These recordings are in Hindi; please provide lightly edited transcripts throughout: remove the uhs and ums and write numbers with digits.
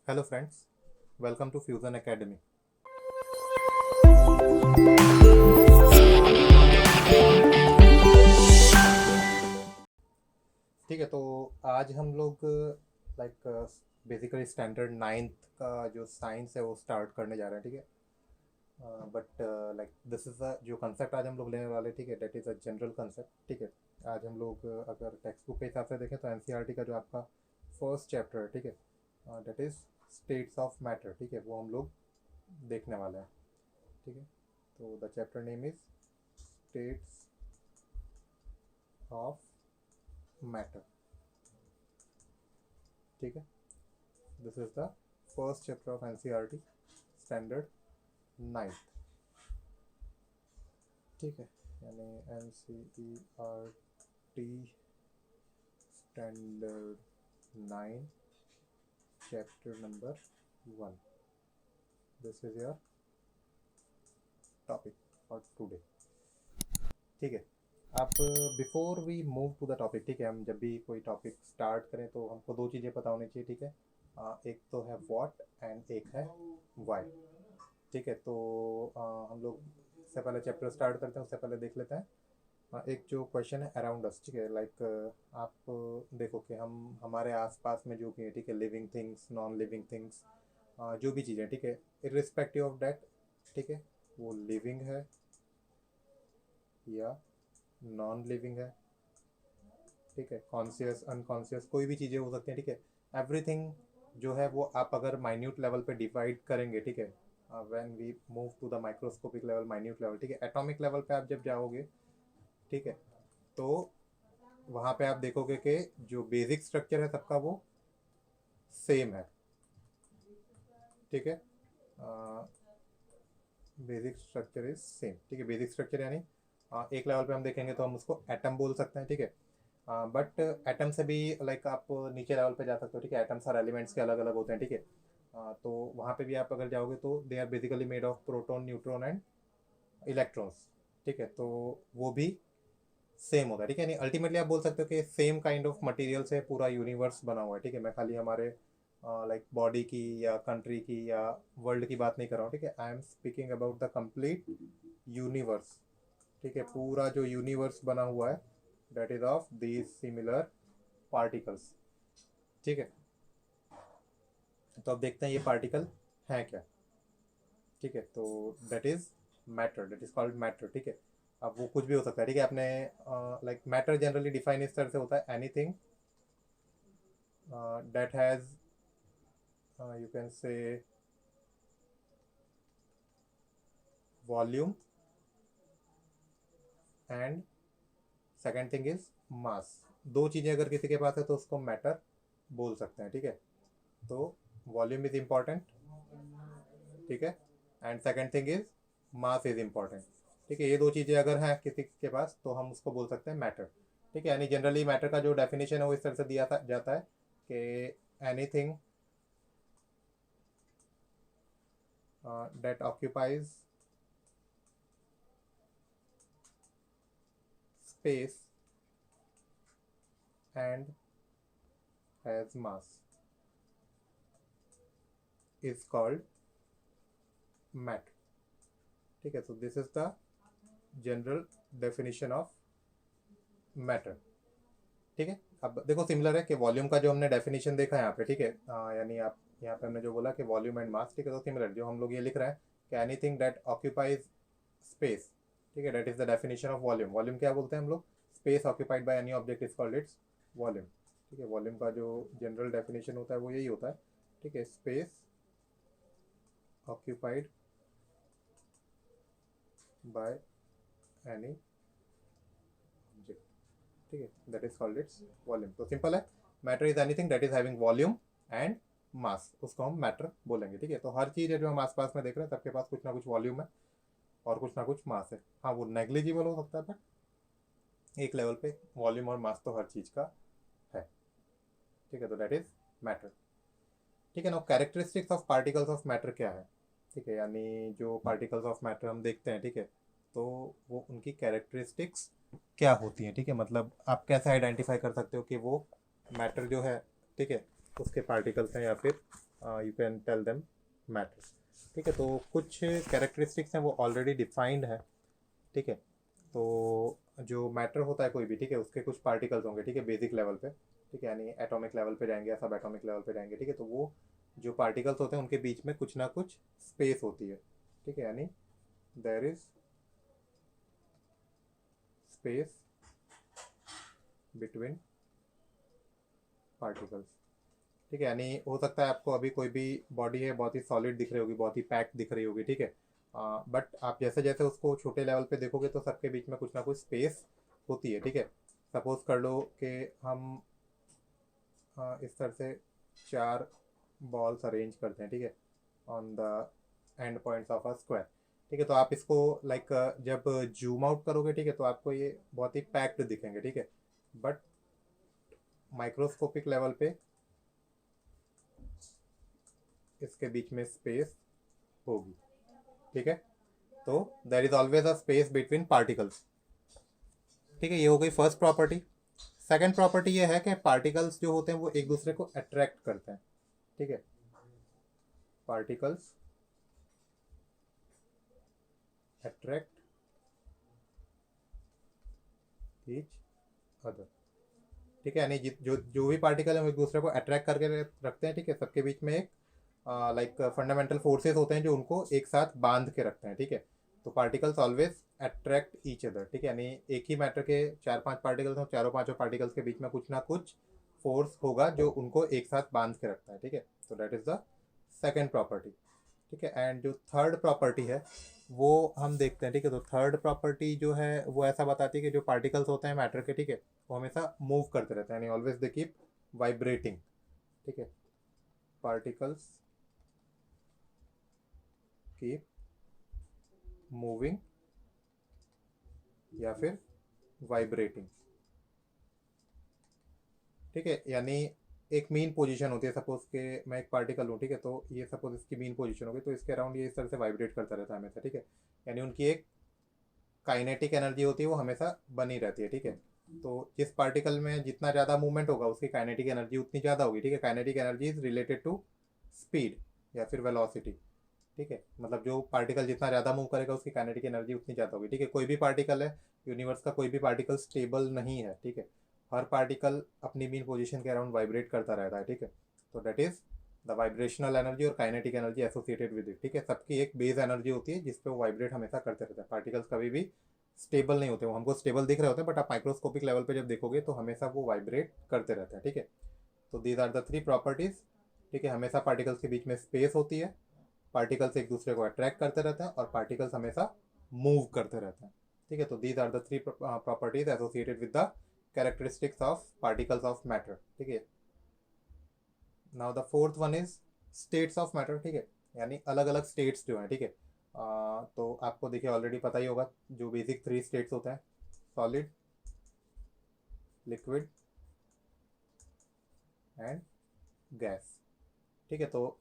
Hello friends, welcome to Fusion Academy. ठीक है, तो आज हम लोग लाइक बेसिकली स्टैंडर्ड नाइन्थ का जो साइंस है वो स्टार्ट करने जा रहे हैं। ठीक है, बट लाइक दिस इज़ जो कंसेप्ट आज हम लोग लेने वाले, ठीक है, that is a general concept. ठीक है, आज हम लोग अगर टेक्स्ट बुक के हिसाब से देखें तो एनसीईआरटी का जो आपका फर्स्ट चैप्टर है, ठीक है, that is states of matter. ठीक है, वो हम लोग देखने वाले हैं। ठीक है, तो the chapter name is states of matter. ठीक है, this is the first chapter of NCERT standard ninth. ठीक है, यानी NCERT standard nine chapter number 1। This is your topic for today. ठीक है, आप before we move to the topic, ठीक है, हम जब भी कोई टॉपिक स्टार्ट करें तो हमको दो चीज़ें पता होनी चाहिए। ठीक है, एक तो है व्हाट एंड एक है व्हाई। ठीक है, तो हम लोग से पहले चैप्टर स्टार्ट करते हैं उससे पहले देख लेते हैं एक जो क्वेश्चन है अराउंड अस। ठीक है, लाइक आप देखो कि हम हमारे आसपास में जो भी है, ठीक है, living things, non living things, जो भी चीज़ें, ठीक है, इरिस्पेक्टिव ऑफ डैट, ठीक है, वो लिविंग है या नॉन लिविंग है। ठीक है, कॉन्शियस, अनकॉन्शियस, कोई भी चीज़ें हो सकती हैं। ठीक है, एवरीथिंग जो है वो आप अगर माइन्यूट लेवल पे डिवाइड करेंगे, ठीक है, when we move to the microscopic level, minute level, ठीक है, एटॉमिक लेवल पे आप जब जाओगे, ठीक है, तो वहाँ पे आप देखोगे कि जो बेसिक स्ट्रक्चर है सबका वो सेम है। ठीक है, बेसिक स्ट्रक्चर इज सेम। ठीक है, बेसिक स्ट्रक्चर यानी एक लेवल पे हम देखेंगे तो हम उसको एटम बोल सकते हैं। ठीक है, बट एटम से भी लाइक आप नीचे लेवल पे जा सकते हो। ठीक है, एटम्स और एलिमेंट्स के अलग अलग होते हैं। ठीक है, तो वहाँ पे भी आप अगर जाओगे तो they are basically made of proton, neutron and electrons. ठीक है, तो वो भी सेम होता है। ठीक है, यानी अल्टीमेटली आप बोल सकते हो कि सेम काइंड ऑफ मटेरियल से पूरा यूनिवर्स बना हुआ है। ठीक है, मैं खाली हमारे लाइक बॉडी की या कंट्री की या वर्ल्ड की बात नहीं कर रहा हूँ। ठीक है, I am speaking about the complete universe. ठीक है, पूरा जो यूनिवर्स बना हुआ है that is of these similar particles. ठीक है, तो अब देखते हैं ये पार्टिकल हैं क्या। ठीक है, तो that is matter, that is called matter. ठीक है, अब वो कुछ भी हो सकता है। ठीक है, आपने लाइक मैटर जनरली डिफाइन इस तरह से होता है, anything that has you can say volume and second thing is mass. दो चीज़ें अगर किसी के पास है तो उसको मैटर बोल सकते हैं। ठीक है, तो वॉल्यूम इज इम्पॉर्टेंट, ठीक है, and second thing is mass is important. ठीक है, ये दो चीज़ें अगर हैं किसी के पास तो हम उसको बोल सकते हैं मैटर। ठीक है, यानी जनरली मैटर का जो डेफिनेशन है वो इस तरह से दिया जाता है कि anything that occupies space and has mass is called matter. ठीक है, so this is the general definition of matter. ठीक है, अब देखो सिमिलर है कि वॉल्यूम का जो हमने डेफिनेशन देखा है यहाँ पे। ठीक है, यानी आप यहाँ पे हमने जो बोला कि वॉल्यूम एंड मास, ठीक है, तो सिमिलर जो हम लोग ये लिख रहे हैं कि एनीथिंग दैट ऑक्यूपाइज स्पेस। ठीक है, that is the definition of volume. Volume क्या बोलते हैं हम लोग? Space occupied by any object is called its volume. ठीक है, वॉल्यूम का जो जनरल डेफिनेशन होता है वो यही होता है। ठीक है, space occupied by any object. ठीक है, that is called its volume. तो सिंपल है, matter is anything that is having volume and mass, उसको हम मैटर बोलेंगे। ठीक है, तो हर चीज़ है जो हम आसपास में देख रहे हैं सबके पास कुछ ना कुछ वॉल्यूम है और कुछ ना कुछ मास है। हाँ, वो नेग्लिजिबल हो सकता है बट एक लेवल पे वॉल्यूम और मास तो हर चीज़ का है। ठीक है, तो दैट इज मैटर। ठीक है ना, characteristics of particles of matter क्या है? ठीक है, यानी जो पार्टिकल्स ऑफ मैटर हम देखते हैं, ठीक है, तो वो उनकी कैरेक्टरिस्टिक्स क्या होती हैं? ठीक है, मतलब आप कैसे आइडेंटिफाई कर सकते हो कि वो मैटर जो है, ठीक है, उसके पार्टिकल्स हैं या फिर you can tell them matter. ठीक है, तो कुछ कैरेक्टरिस्टिक्स हैं वो ऑलरेडी डिफाइंड है। ठीक है, तो जो मैटर होता है कोई भी, ठीक है, उसके कुछ पार्टिकल्स होंगे, ठीक है, बेसिक लेवल पे, ठीक है, यानी एटॉमिक लेवल पे जाएंगे या सब एटॉमिक लेवल पे जाएंगे, ठीक है, तो वो जो पार्टिकल्स होते हैं उनके बीच में कुछ ना कुछ स्पेस होती है। ठीक है, यानी there is space between particles. ठीक है, यानी हो सकता है आपको अभी कोई भी बॉडी है बहुत ही सॉलिड दिख रही होगी, बहुत ही पैक्ड दिख रही होगी, ठीक है, बट आप जैसे जैसे उसको छोटे लेवल पे देखोगे तो सबके बीच में कुछ ना कुछ स्पेस होती है। ठीक है, सपोज कर लो कि हम इस तरह से 4 बॉल्स अरेंज करते हैं, ठीक है, on the end points of a square. ठीक है, तो आप इसको लाइक जब जूम आउट करोगे, ठीक है, तो आपको ये बहुत ही पैक्ड दिखेंगे। ठीक है, बट माइक्रोस्कोपिक लेवल पे इसके बीच में स्पेस होगी। ठीक है, तो there is always a space between particles. ठीक है, ये हो गई फर्स्ट प्रॉपर्टी। सेकंड प्रॉपर्टी ये है कि पार्टिकल्स जो होते हैं वो एक दूसरे को अट्रैक्ट करते हैं। ठीक है, पार्टिकल्स अट्रैक्ट ईच अदर। ठीक है, यानी जो जो भी पार्टिकल है वो एक दूसरे को अट्रैक्ट करके रखते हैं। ठीक है, सबके बीच में एक लाइक फंडामेंटल फोर्सेस होते हैं जो उनको एक साथ बांध के रखते हैं। ठीक है, तो particles always attract each other. ठीक है, यानी एक ही मैटर के 4-5 पार्टिकल्स हो, चारों पांचों पार्टिकल्स के बीच में कुछ ना कुछ फोर्स होगा जो उनको एक साथ बांध के रखता है। ठीक है, तो that is the second property. ठीक है, एंड जो थर्ड प्रॉपर्टी है वो हम देखते हैं। ठीक है, तो थर्ड प्रॉपर्टी जो है वो ऐसा बताती है कि जो पार्टिकल्स होते हैं मैटर के, ठीक है, वो हमेशा मूव करते रहते हैं, यानी ऑलवेज दे कीप वाइब्रेटिंग। ठीक है, पार्टिकल्स कीप मूविंग या फिर वाइब्रेटिंग। ठीक है, यानी एक मीन पोजीशन होती है, सपोज के मैं एक पार्टिकल हूँ, ठीक है, तो ये सपोज इसकी मीन पोजीशन होगी तो इसके अराउंड ये इस तरह से वाइब्रेट करता रहता है हमेशा। ठीक है, यानी उनकी एक काइनेटिक एनर्जी होती है वो हमेशा बनी रहती है। ठीक है, तो जिस पार्टिकल में जितना ज़्यादा मूवमेंट होगा उसकी काइनेटिक एनर्जी उतनी ज़्यादा होगी। ठीक है, kinetic energy is related to speed या फिर वेलोसिटी। ठीक है, मतलब जो पार्टिकल जितना ज़्यादा मूव करेगा उसकी काइनेटिक एनर्जी उतनी ज़्यादा होगी। ठीक है, कोई भी पार्टिकल है, यूनिवर्स का कोई भी पार्टिकल स्टेबल नहीं है। ठीक है, हर पार्टिकल अपनी मीन पोजीशन के अराउंड वाइब्रेट करता रहता है। ठीक है, तो that is the vibrational energy और kinetic energy associated with it. ठीक है, सबकी एक बेस एनर्जी होती है जिसपे वो वाइब्रेट हमेशा करते रहते हैं। पार्टिकल्स कभी भी स्टेबल नहीं होते, वो हमको स्टेबल दिख रहे होते हैं बट आप माइक्रोस्कोपिक लेवल पे जब देखोगे तो हमेशा वो वाइब्रेट करते रहते हैं। ठीक है, तो दीज आर द 3 प्रॉपर्टीज। ठीक है, हमेशा पार्टिकल्स के बीच में स्पेस होती है, पार्टिकल्स एक दूसरे को अट्रैक्ट करते रहते हैं और पार्टिकल्स हमेशा मूव करते रहते हैं। ठीक है, तो these are the 3 properties associated with the characteristics of particles of matter. ठीक है, now the fourth one is states of matter. ठीक है, यानी अलग अलग स्टेट्स जो हैं। ठीक है, तो आपको देखिए ऑलरेडी पता ही होगा जो बेसिक 3 स्टेट्स होते हैं, सॉलिड, लिक्विड एंड गैस। ठीक है, तो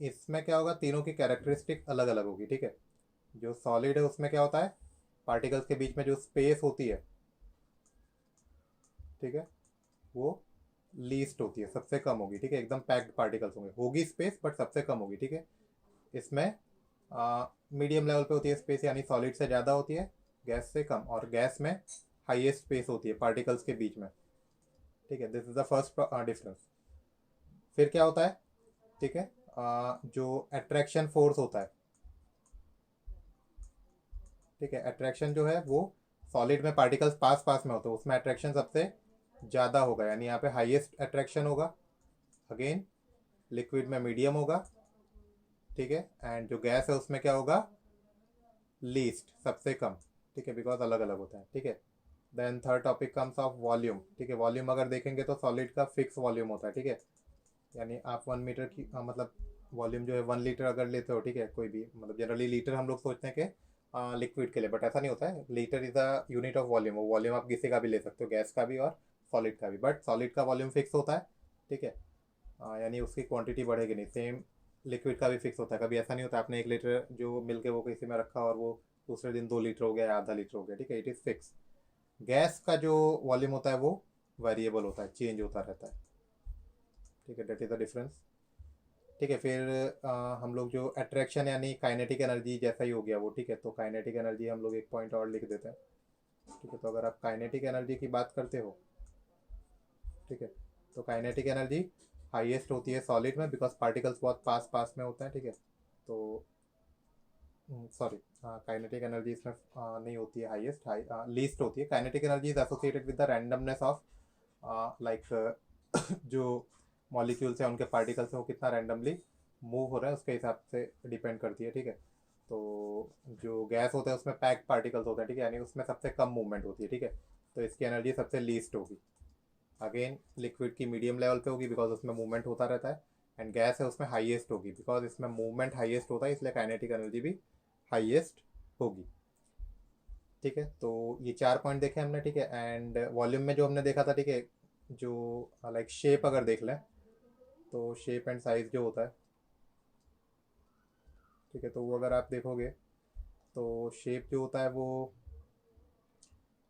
इसमें क्या होगा, तीनों की कैरेक्टरिस्टिक अलग अलग होगी। ठीक है, जो सॉलिड है उसमें क्या होता है, पार्टिकल्स के बीच में जो स्पेस होती है, ठीक है, वो लीस्ट होती है, सबसे कम होगी। ठीक है, एकदम पैक्ड पार्टिकल्स होंगे, होगी स्पेस बट सबसे कम होगी। ठीक है, इसमें मीडियम लेवल पे होती है स्पेस, यानी सॉलिड से ज़्यादा होती है, गैस से कम, और गैस में हाईएस्ट स्पेस होती है पार्टिकल्स के बीच में। ठीक है, this is the first difference. फिर क्या होता है, ठीक है, जो अट्रैक्शन फोर्स होता है, ठीक है, अट्रैक्शन जो है वो सॉलिड में पार्टिकल्स पास पास में होते हैं, उसमें अट्रैक्शन सबसे ज़्यादा होगा, यानी यहाँ पे हाईएस्ट अट्रैक्शन होगा। अगेन लिक्विड में मीडियम होगा। ठीक है, एंड जो गैस है उसमें क्या होगा, लीस्ट, सबसे कम। ठीक है, बिकॉज अलग अलग होता है। ठीक है, then third topic comes of volume. ठीक है, वॉल्यूम अगर देखेंगे तो सॉलिड का फिक्स वॉल्यूम होता है। ठीक है, यानी आप 1 मीटर की मतलब वॉल्यूम जो है 1 लीटर अगर लेते हो, ठीक है, कोई भी, मतलब जनरली लीटर हम लोग सोचते हैं कि लिक्विड के लिए, बट ऐसा नहीं होता है। Litre is a unit of volume, वो वॉल्यूम आप किसी का भी ले सकते हो, गैस का भी और सॉलिड का भी, बट सॉलिड का वॉल्यूम फिक्स होता है। ठीक है, यानी उसकी क्वांटिटी बढ़ेगी नहीं। सेम लिक्विड का भी फिक्स होता है, कभी ऐसा नहीं होता आपने 1 लीटर जो मिल के वो किसी में रखा और वो दूसरे दिन 2 लीटर हो गया या आधा लीटर हो गया। ठीक है, इट इज़ फिक्स। गैस का जो वॉल्यूम होता है वो वेरिएबल होता है, चेंज होता रहता है। ठीक है, दैट इज़ द डिफरेंस। ठीक है। फिर हम लोग जो अट्रैक्शन यानी काइनेटिक एनर्जी जैसा ही हो गया वो, ठीक है। तो काइनेटिक एनर्जी हम लोग एक पॉइंट और लिख देते हैं, ठीक है। तो अगर आप काइनेटिक एनर्जी की बात करते हो, ठीक है, तो काइनेटिक एनर्जी हाईएस्ट होती है सॉलिड में, बिकॉज पार्टिकल्स बहुत पास पास में होते हैं, ठीक है। तो सॉरी, काइनेटिक एनर्जी इसमें नहीं होती है हाईएस्ट, लीस्ट होती है। Kinetic energy is associated with the randomness of like जो मॉलिक्यूल्स हैं उनके पार्टिकल्स हैं वो कितना रैंडमली मूव हो रहा है उसके हिसाब से डिपेंड करती है, ठीक है। तो जो गैस होता है उसमें पैक्ड पार्टिकल्स होते हैं, ठीक है, यानी उसमें सबसे कम मूवमेंट होती है, ठीक है। तो इसकी एनर्जी सबसे लीस्ट होगी। अगेन लिक्विड की मीडियम लेवल पे होगी बिकॉज उसमें मूवमेंट होता रहता है, एंड गैस है उसमें हाईएस्ट होगी बिकॉज इसमें मूवमेंट हाईएस्ट होता है, इसलिए काइनेटिक एनर्जी भी हाईएस्ट होगी, ठीक है। तो ये 4 पॉइंट देखे हमने, ठीक है। एंड वॉल्यूम में जो हमने देखा था, ठीक है, जो लाइक शेप अगर देख लें तो शेप एंड साइज जो होता है, ठीक है, तो वो अगर आप देखोगे तो शेप जो होता है वो,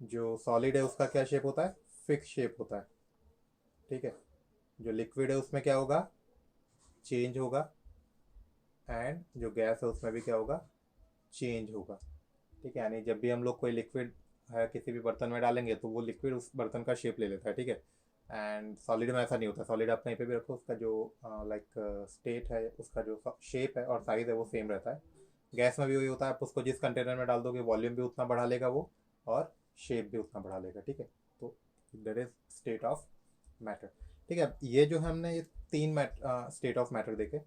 जो सॉलिड है उसका क्या शेप होता है, फिक्स शेप होता है, ठीक है। जो लिक्विड है उसमें क्या होगा, चेंज होगा, एंड जो गैस है उसमें भी क्या होगा, चेंज होगा, ठीक है। यानी जब भी हम लोग कोई लिक्विड है किसी भी बर्तन में डालेंगे तो वो लिक्विड उस बर्तन का शेप ले लेता है, ठीक है। एंड सॉलिड में ऐसा नहीं होता, सॉलिड आप कहीं पे भी रखो उसका जो लाइक स्टेट है, उसका जो शेप है और साइज है वो सेम रहता है। गैस में भी वही होता है, आप उसको जिस कंटेनर में डाल दोगे वॉल्यूम भी उतना बढ़ा लेगा वो, और शेप भी उतना बढ़ा लेगा, ठीक है। तो that is state of matter, ठीक है। ये जो हमने ये 3 स्टेट ऑफ मैटर देखे,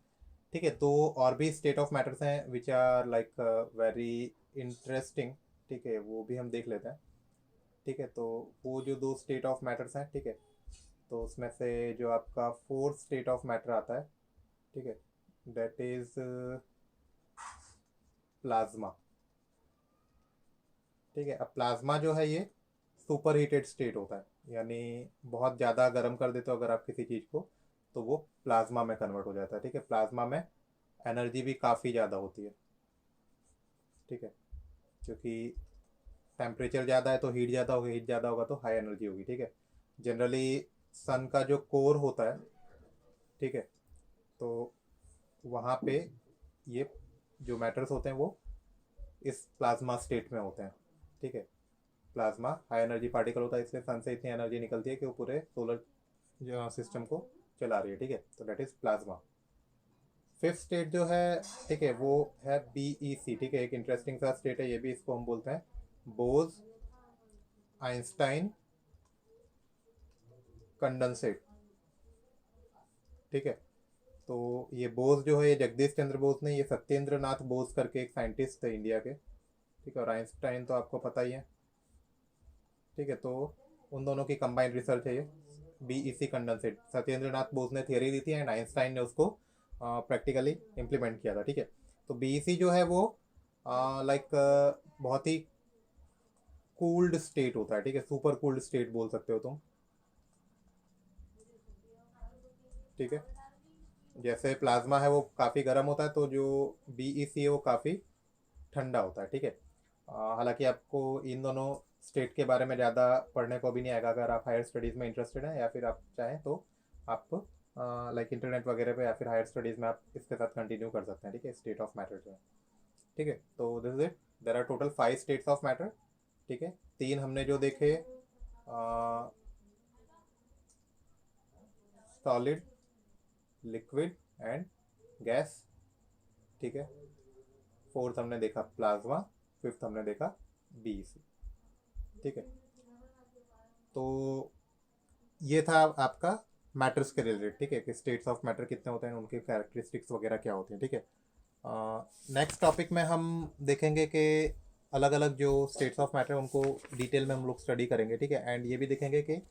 ठीक है। तो और भी स्टेट ऑफ मैटर्स हैं which are like very interesting, ठीक है, वो भी हम देख लेते हैं, ठीक है। तो वो जो 2 स्टेट ऑफ मैटर्स हैं, ठीक है, तो उसमें से जो आपका फोर्थ स्टेट ऑफ मैटर आता है, ठीक है, दैट इज प्लाज्मा, ठीक है। अब प्लाज्मा जो है ये सुपर हीटेड स्टेट होता है, यानी बहुत ज़्यादा गर्म कर देते हो अगर आप किसी चीज़ को तो वो प्लाज्मा में कन्वर्ट हो जाता है, ठीक है। प्लाज्मा में एनर्जी भी काफ़ी ज़्यादा होती है, ठीक है, क्योंकि टेम्परेचर ज़्यादा है तो हीट ज़्यादा होगी, हीट ज़्यादा होगा तो हाई एनर्जी होगी, ठीक है। जनरली सन का जो कोर होता है, ठीक है, तो वहाँ पे ये जो मैटर्स होते हैं वो इस प्लाज्मा स्टेट में होते हैं, ठीक है। प्लाज्मा हाई एनर्जी पार्टिकल होता है, इसलिए सन से इतनी एनर्जी निकलती है कि वो पूरे सोलर सिस्टम को चला रही है, ठीक है। तो that is plasma. Fifth state जो है, ठीक है, वो है BEC, ठीक है, एक इंटरेस्टिंग सा स्टेट है ये भी, इसको हम बोलते हैं बोज आइंस्टाइन कंडेंसेट, ठीक है। तो ये बोस जो है, ये जगदीश चंद्र बोस ने, ये सत्येंद्र नाथ बोस करके एक साइंटिस्ट थे इंडिया के, ठीक है। और आइंस्टाइन तो आपको पता ही है, ठीक है। तो उन दोनों की कंबाइंड रिसर्च है ये BEC कंडेंसेट। सत्येंद्र नाथ बोस ने थियरी दी थी एंड आइंस्टाइन ने उसको प्रैक्टिकली इम्प्लीमेंट किया था, ठीक है। तो BEC जो है वो लाइक बहुत ही कूल्ड स्टेट होता है, ठीक है, सुपर कूल्ड स्टेट बोल सकते हो तुम, ठीक है। जैसे प्लाज्मा है वो काफ़ी गर्म होता है, तो जो BEC है वो काफ़ी ठंडा होता है, ठीक है। हालांकि आपको इन दोनों स्टेट के बारे में ज़्यादा पढ़ने को भी नहीं आएगा, अगर आप हायर स्टडीज़ में इंटरेस्टेड हैं या फिर आप चाहें तो आप लाइक इंटरनेट वगैरह पे या फिर हायर स्टडीज़ में आप इसके साथ कंटिन्यू कर सकते हैं, ठीक है, स्टेट ऑफ मैटर जो है, ठीक है। तो this is it, there are total 5 states of matter, ठीक है। 3 हमने जो देखे, सॉलिड, लिक्विड एंड गैस, ठीक है। फोर्थ हमने देखा प्लाज्मा, फिफ्थ हमने देखा BEC, ठीक है। तो ये था आपका मैटर्स के रिलेटेड, ठीक है, कि स्टेट्स ऑफ मैटर कितने होते हैं, उनके कैरेक्टरिस्टिक्स वगैरह क्या होते हैं, ठीक है। नेक्स्ट टॉपिक में हम देखेंगे कि अलग अलग जो स्टेट्स ऑफ मैटर उनको डिटेल में हम लोग स्टडी करेंगे, ठीक है। एंड ये भी देखेंगे कि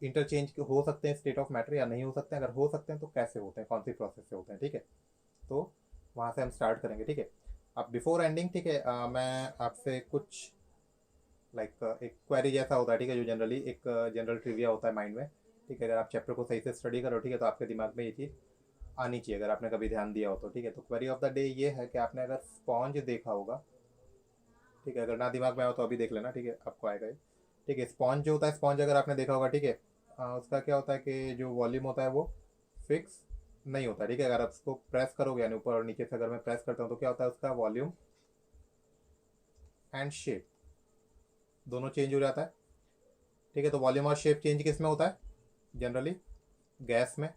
इंटरचेंज हो सकते हैं स्टेट ऑफ मैटर या नहीं हो सकते हैं, अगर हो सकते हैं तो कैसे होते हैं, कौन सी प्रोसेस से होते हैं, ठीक है। तो वहाँ से हम स्टार्ट करेंगे, ठीक है। अब बिफोर एंडिंग, ठीक है, मैं आपसे कुछ लाइक एक क्वेरी जैसा होता है, ठीक है, जो जनरली एक जनरल ट्रिविया होता है माइंड में, ठीक है। अगर आप चैप्टर को सही से स्टडी करो, ठीक है, तो आपके दिमाग में ये चीज़ आनी चाहिए अगर आपने कभी ध्यान दिया हो तो, ठीक है। तो क्वेरी ऑफ द डे ये है कि आपने अगर स्पॉन्ज देखा होगा, ठीक है, अगर ना दिमाग में आओ तो अभी देख लेना, ठीक है, आपको आएगा ये, ठीक है। स्पॉन्ज जो होता है, स्पॉन्ज अगर आपने देखा होगा, ठीक है, उसका क्या होता है कि जो वॉल्यूम होता है वो फिक्स नहीं होता, ठीक है। अगर आप उसको प्रेस करोगे यानी ऊपर और नीचे से अगर मैं प्रेस करता हूँ तो क्या होता है, उसका वॉल्यूम एंड शेप दोनों चेंज हो जाता है, ठीक है। तो वॉल्यूम और शेप चेंज किस में होता है, जनरली गैस में,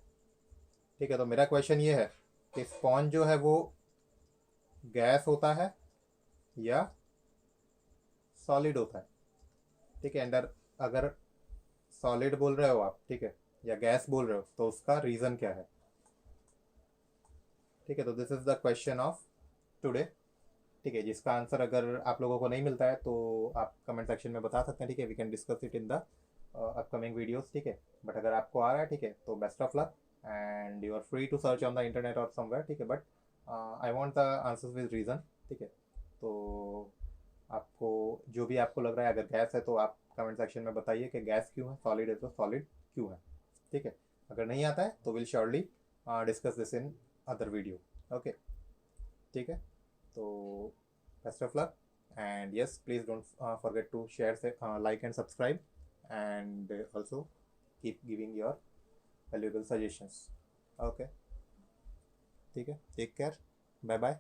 ठीक है। तो मेरा क्वेश्चन ये है कि स्पॉन्ज जो है वो गैस होता है या सॉलिड होता है, ठीक है। अंडर अगर सॉलिड बोल रहे हो आप, ठीक है, या गैस बोल रहे हो तो उसका रीज़न क्या है, ठीक है। तो this is the question of today, ठीक है। जिसका आंसर अगर आप लोगों को नहीं मिलता है तो आप कमेंट सेक्शन में बता सकते हैं, ठीक है। We can discuss it in the upcoming videos, ठीक है। बट अगर आपको आ रहा है, ठीक है, तो best of luck and you are free to search on the internet और समवेयर, ठीक है। But I want the answers with reason, ठीक है। तो आपको जो भी आपको लग रहा है, अगर गैस है तो आप कमेंट सेक्शन में बताइए कि गैस क्यों है, सॉलिड है तो सॉलिड क्यों है, ठीक है। अगर नहीं आता है तो will surely discuss this in other video, okay, ठीक है। तो best of luck and yes, please don't forget to share, like and subscribe, and also keep giving your valuable suggestions, okay, ठीक है। Take care, bye bye.